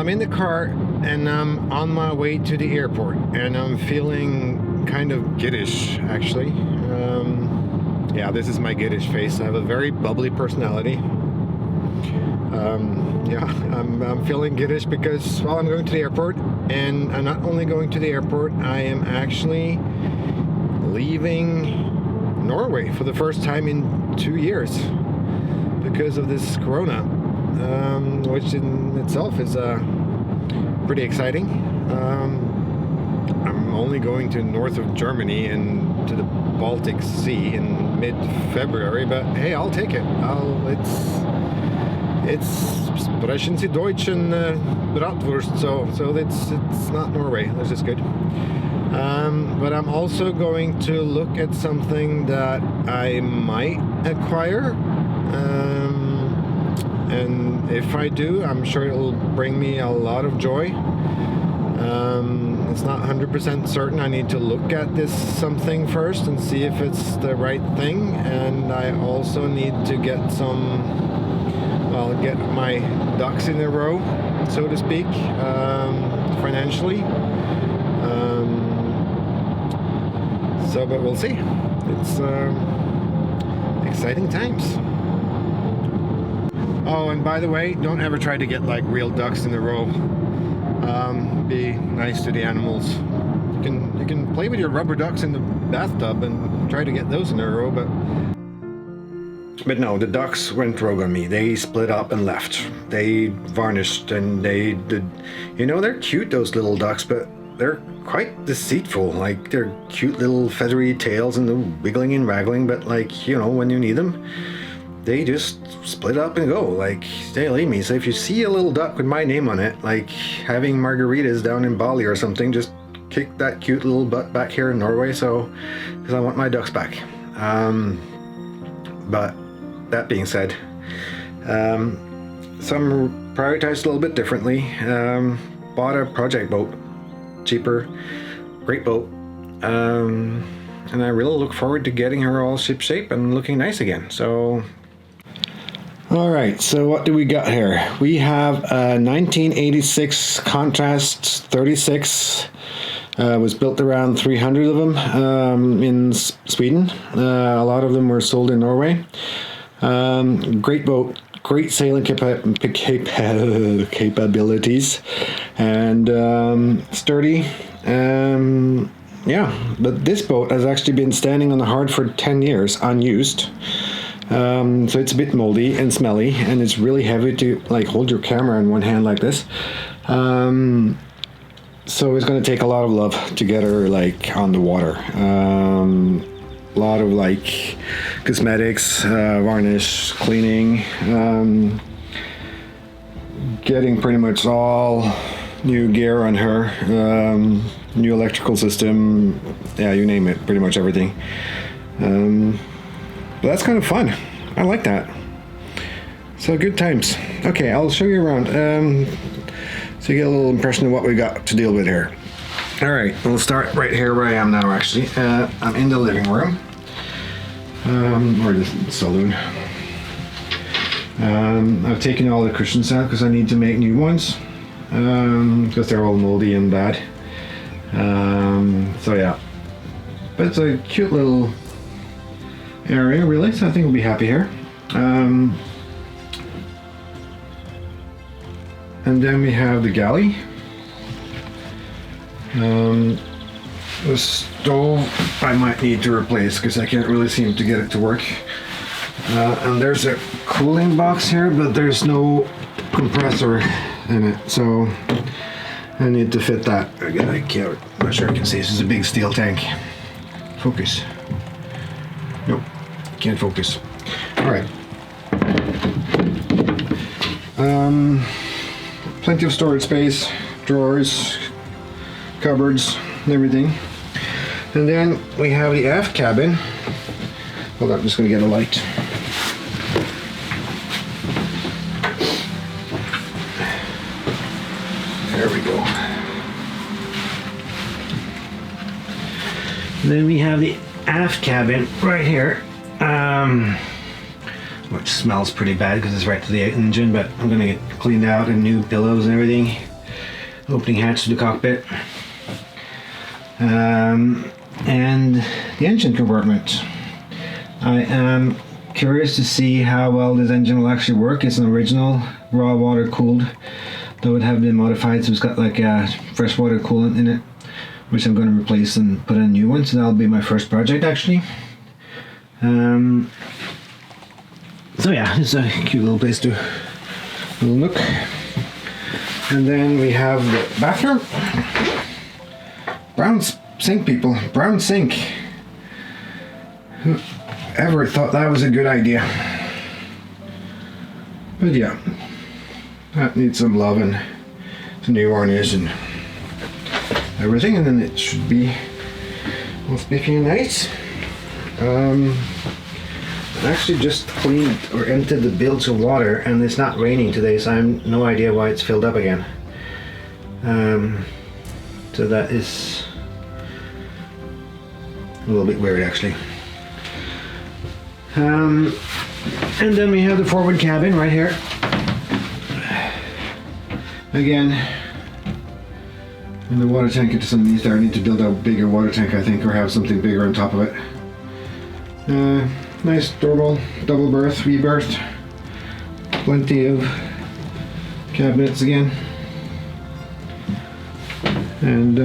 I'm in the car and I'm on my way to the airport, and I'm feeling kind of giddish, actually. Yeah, this is my giddish face. I have a very bubbly personality. Yeah, I'm feeling giddish because, well, I'm going to the airport, and I'm not only going to the airport, I am actually leaving Norway for the first time in 2 years because of this corona, which in itself is pretty exciting. I'm only going to north of Germany and to the Baltic Sea in mid-February, but hey, I'll take it. It's sprechen Sie Deutsch and Bratwurst, so it's not Norway. This is good. But I'm also going to look at something that I might acquire, and if I do, I'm sure it'll bring me a lot of joy. It's not 100% certain. I need to look at this something first and see if it's the right thing, and I also need to get get my ducks in a row, so to speak, financially. But we'll see. It's exciting times. Oh, and by the way, don't ever try to get like real ducks in a row. Be nice to the animals. You can play with your rubber ducks in the bathtub and try to get those in a row, but no, the ducks went rogue on me. They split up and left. They varnished, and they did. You know, they're cute, those little ducks, but they're quite deceitful. Like, they're cute little feathery tails and the wiggling and waggling, but like, you know, when you need them, they just split up and go. Like, they leave me. So if you see a little duck with my name on it, like having margaritas down in Bali or something, just kick that cute little butt back here in Norway, because I want my ducks back. But that being said, some prioritized a little bit differently. Bought a project boat, cheaper, great boat, and I really look forward to getting her all ship shape and looking nice again. So, all right. So what do we got here? We have a 1986 Contrast 36. Was built around 300 of them in Sweden. A lot of them were sold in Norway. Great boat, great sailing capabilities, and sturdy. Yeah, but this boat has actually been standing on the hard for 10 years unused. So it's a bit moldy and smelly, and it's really heavy to like hold your camera in one hand like this. So it's going to take a lot of love to get her like on the water. A lot of like cosmetics, varnish, cleaning, getting pretty much all new gear on her, new electrical system, yeah, you name it, pretty much everything. But that's kind of fun. I like that. So good times. Okay, I'll show you around. So you get a little impression of what we got to deal with here. All right, we'll start right here where I am now, actually. I'm in the living room, or the saloon. I've taken all the cushions out because I need to make new ones, because they're all moldy and bad. So yeah, but it's a cute little area, really, so I think we'll be happy here. And then we have the galley. The stove I might need to replace because I can't really seem to get it to work. And there's a cooling box here, but there's no compressor in it, so I need to fit that. Again, I'm not sure I can see. This is a big steel tank. Focus. Nope, can't focus. All right. Plenty of storage space, drawers, cupboards, and everything. And then we have the aft cabin. Hold on, I'm just going to get a light. There we go. And then we have the aft cabin right here, which smells pretty bad because it's right to the engine, but I'm going to get cleaned out and new pillows and everything. opening hatch to the cockpit, and the engine compartment. I am curious to see how well this engine will actually work. It's an original raw water cooled, though it have been modified, so it's got like a freshwater coolant in it, which I'm going to replace and put in a new one. So that'll be my first project actually. So yeah, it's a cute little place to look. And then we have the bathroom. Brown sink, people. Brown sink. Whoever thought that was a good idea? But yeah, that needs some love and some new varnish and everything, and then it should be feeling nice. I actually just cleaned or emptied the bilge of water, and it's not raining today, so I have no idea why it's filled up again. So that is a little bit weird actually. And then we have the forward cabin right here. Again, and the water tank into some of these there. I need to build a bigger water tank, I think, or have something bigger on top of it. Nice double berth, rebirth. Plenty of cabinets again. And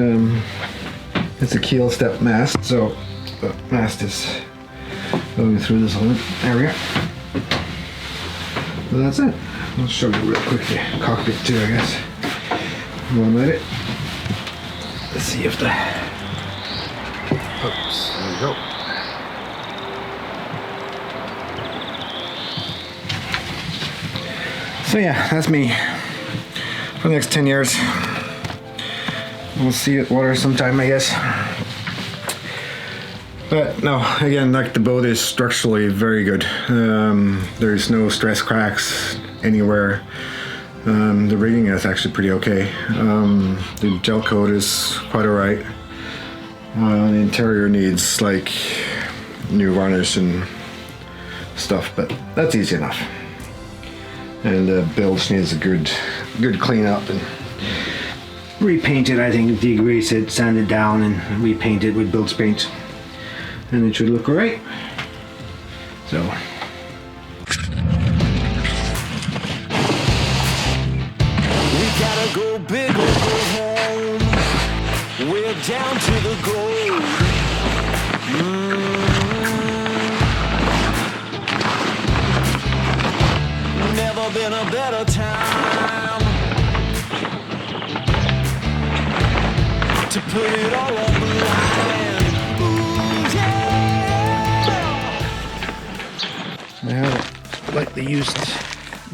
it's a keel step mast, so the mast is going through this whole area. So that's it. I'll show you real quick the cockpit too, I guess. One minute. Let's see if the... Oops, there we go. So yeah, that's me for the next 10 years. We'll see it water sometime, I guess. But no, again, like the boat is structurally very good. There's no stress cracks anywhere. The rigging is actually pretty okay. The gel coat is quite alright. The interior needs like new varnish and stuff, but that's easy enough. And the bilge needs a good clean up and repaint it. I think degrease it, sand it down, and repaint it with bilge paint, and it should look alright. So we gotta go big or go home. We're down to the gold. Never been a better time to put it all on the line. Ooh, yeah. I have like the used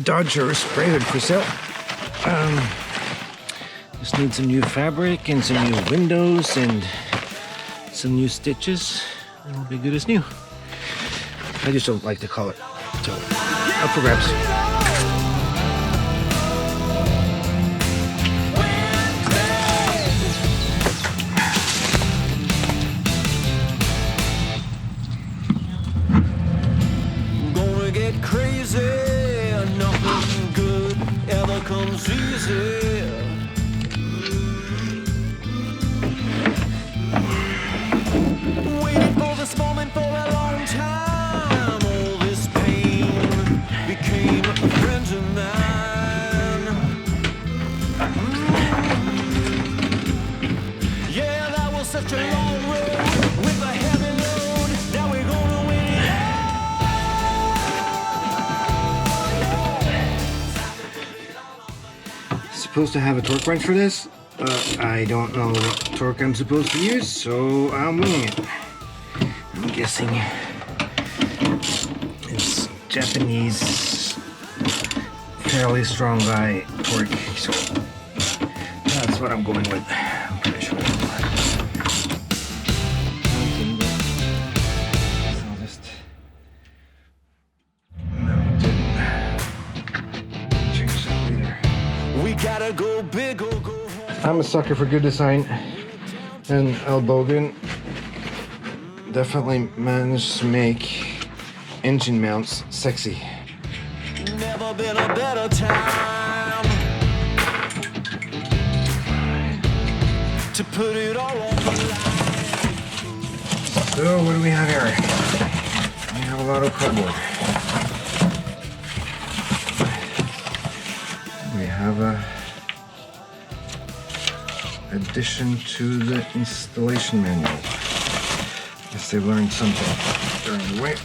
Dodger spray hood for sale. Just need some new fabric and some new windows and some new stitches, and it'll be good as new. I just don't like the color, so up for grabs. Crazy, nothing good ever comes easy. Waited for this moment for a long time. All this pain became a friend of mine. Yeah, that was such a long road with a heavy load. Now we're gonna win it. Supposed to have a torque wrench for this, but I don't know what torque I'm supposed to use, so I'm winging it. I'm guessing it's Japanese, fairly strong guy torque, so that's what I'm going with. I'm pretty sure. I'll just change that later. We gotta go big or go home. I'm a sucker for good design, and Al Bogan definitely managed to make engine mounts sexy. Never been a better time to put it all on the line. So what do we have here? We have a lot of cardboard. We have a addition to the installation manual. Guess they've learned something during the way.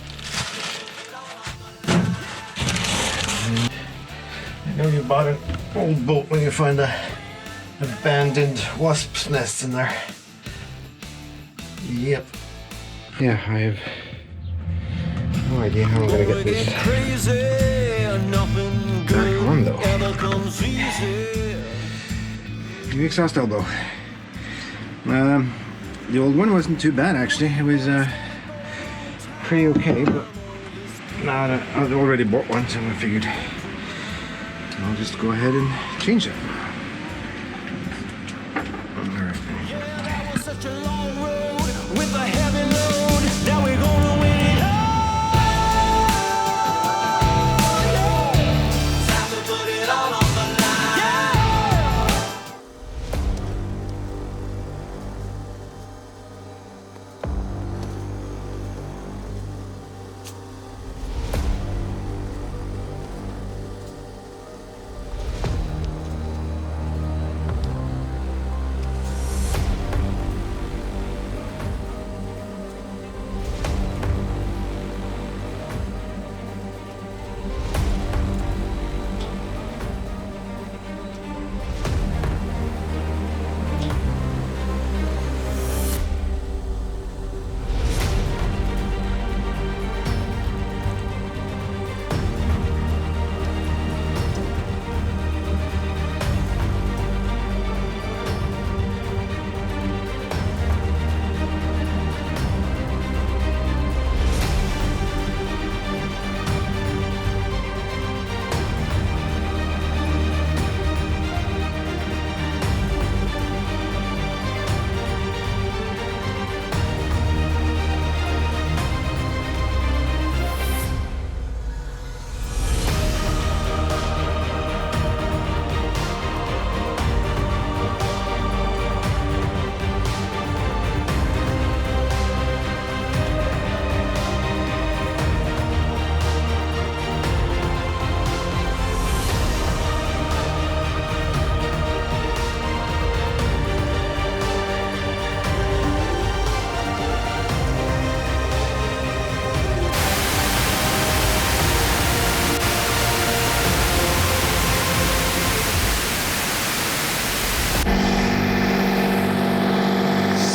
I know you bought an old boat when you find a abandoned wasp's nest in there. Yep. Yeah, I have no idea how I'm gonna get this back on though. New exhaust elbow. The old one wasn't too bad actually. It was pretty okay, but now I've already bought one, so I figured I'll just go ahead and change it. Alright. Such a long road with a heavy load. Now we're gonna win it all. Time to put it all on the line.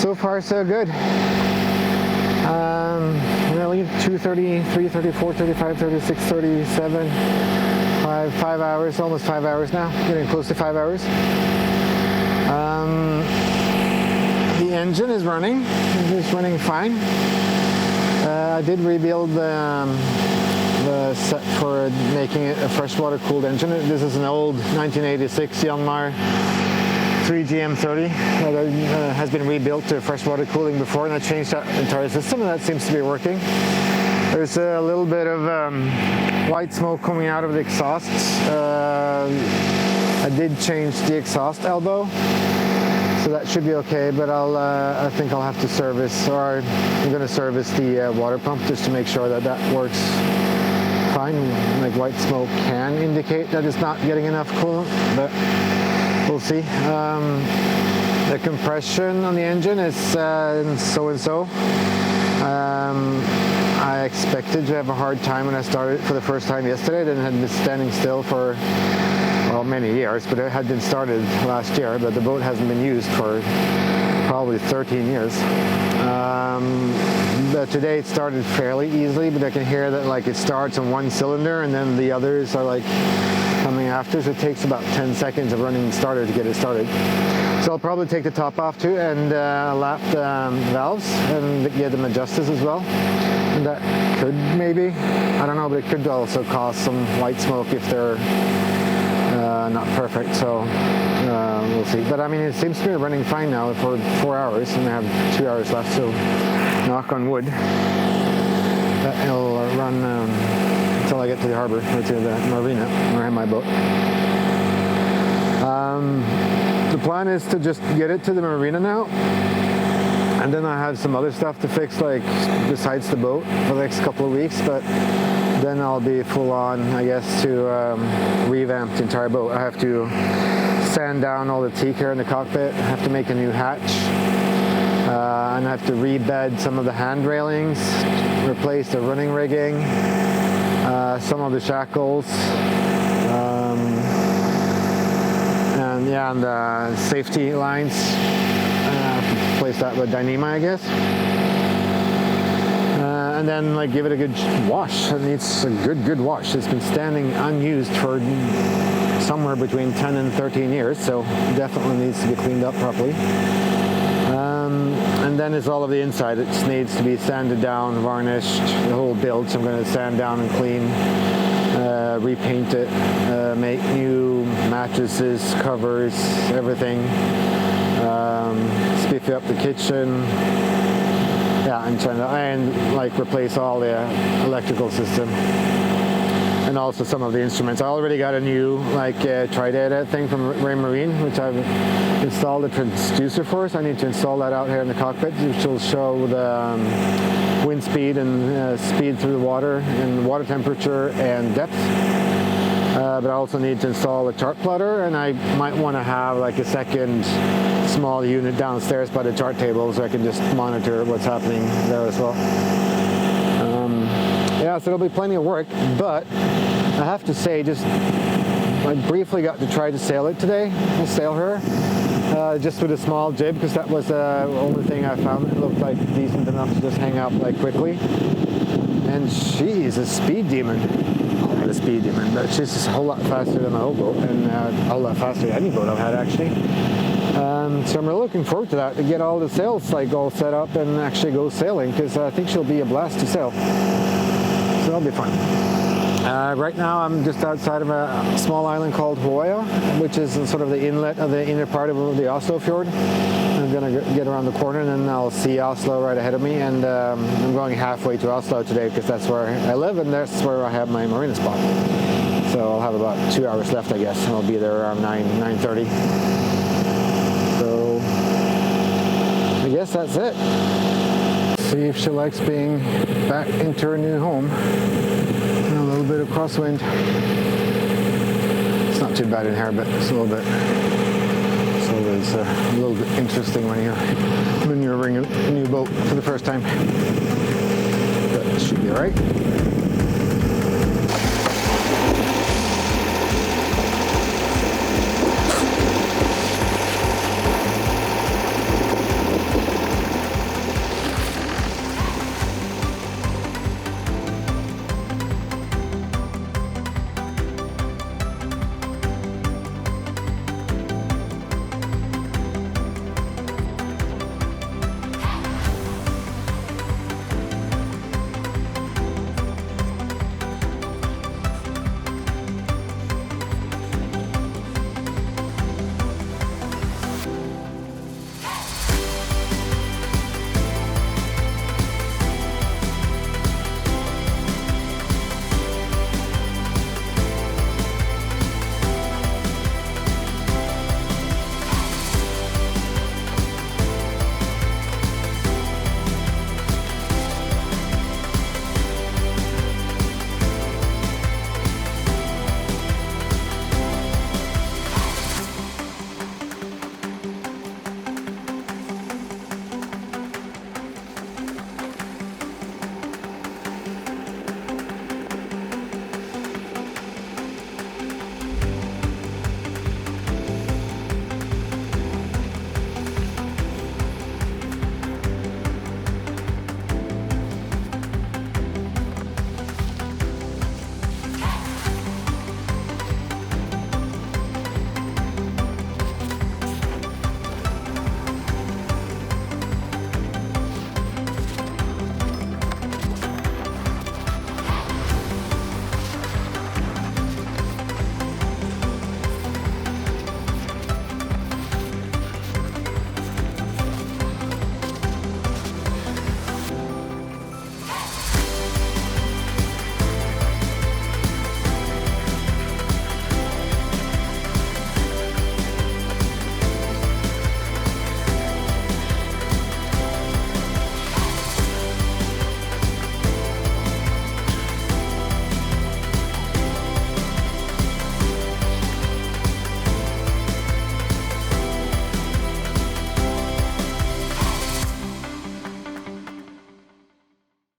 So far so good. Really 2:30, 3:34, 35, 36, 37, 5 hours, almost 5 hours now, getting close to 5 hours. The engine is running, it's running fine. I did rebuild the set for making it a freshwater cooled engine. This is an old 1986 Yanmar 3GM30 that has been rebuilt to freshwater cooling before, and I changed that entire system, and that seems to be working. There's a little bit of white smoke coming out of the exhausts. I did change the exhaust elbow, so that should be okay, but I think I'll have to service, or I'm going to service the water pump just to make sure that that works fine. Like white smoke can indicate that it's not getting enough coolant, but we'll see. The compression on the engine is so-and-so. I expected to have a hard time when I started for the first time yesterday. Then had been standing still for, well, many years, but it had been started last year, but the boat hasn't been used for probably 13 years. But today it started fairly easily, but I can hear that like it starts on one cylinder and then the others are like coming after, so it takes about 10 seconds of running the starter to get it started. So I'll probably take the top off too and lap the valves and get them adjusted as well. And that could maybe, I don't know, but it could also cause some white smoke if they're not perfect, so we'll see. But I mean, it seems to be running fine now for 4 hours, and I have 2 hours left, so knock on wood that it'll run until I get to the harbor, or to the marina where I have my boat. the plan is to just get it to the marina now, and then I have some other stuff to fix, like besides the boat, for the next couple of weeks. But then I'll be full on, I guess, to revamp the entire boat. I have to sand down all the teak here in the cockpit. I have to make a new hatch, and I have to rebed some of the hand railings, replace the running rigging, some of the shackles, and the safety lines. Replace that with Dyneema, I guess. And then like give it a good wash. It needs a good wash. It's been standing unused for somewhere between 10 and 13 years, so definitely needs to be cleaned up properly. And then it's all of the inside. It just needs to be sanded down, varnished, the whole build. So I'm going to sand down and clean, repaint it, make new mattresses, covers, everything. Spiffy up the kitchen. Yeah, and like replace all the electrical system. And also some of the instruments. I already got a new like tri-data thing from Ray Marine, which I've installed a transducer for. So I need to install that out here in the cockpit, which will show the wind speed and speed through the water and water temperature and depth. But I also need to install a chart plotter, and I might want to have like a second small unit downstairs by the chart table, so I can just monitor what's happening there as well. Yeah, so there'll be plenty of work, but I have to say, I briefly got to try to sail it today. I'll sail her just with a small jib, because that was the only thing I found that looked like decent enough to just hang up like quickly. And she is a speed demon. Not a speed demon, but she's just a whole lot faster than my old boat, and a whole lot faster than any boat I've had actually. So I'm really looking forward to that, to get all the sails like all set up and actually go sailing, because I think she'll be a blast to sail. So that'll be fun. Right now I'm just outside of a small island called Hoya, which is sort of the inlet of the inner part of the Oslo fjord. I'm going to get around the corner, and then I'll see Oslo right ahead of me, and I'm going halfway to Oslo today because that's where I live and that's where I have my marina spot. So I'll have about 2 hours left, I guess, and I'll be there around 9:30. So I guess that's it. See if she likes being back into her new home. And a little bit of crosswind. It's not too bad in here, but it's a little bit. So it's a little bit interesting when you're ringing a new boat for the first time. But it should be alright.